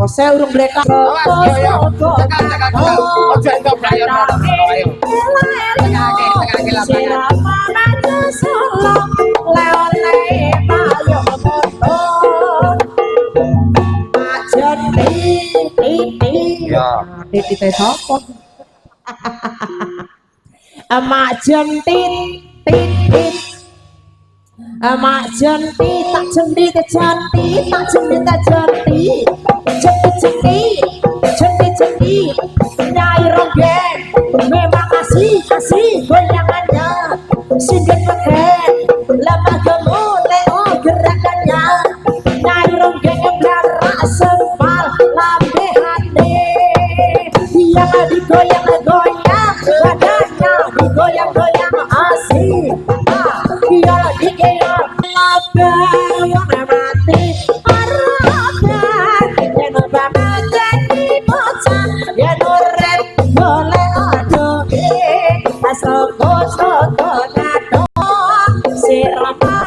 Kok saya urung bleka. Awas yo yo. Cekak dulu. Ojo entuk player ngono. Ayo. Tengah Titi sopo? Emak jentit titit. Emak jentit tak jentit jentit tak jentit jentit jentit jentit jentit nyai ronggeng memang kasih goyangannya singgit peken lemah gemuk leo gerakannya nyai ronggeng belara sempal lambe hati yang digoyang-goyang badannya digoyang-goyang asik dia lagi keok lambe yang mati arah yang mati bocah yang urip boleh adoke asoko-soko nado sirama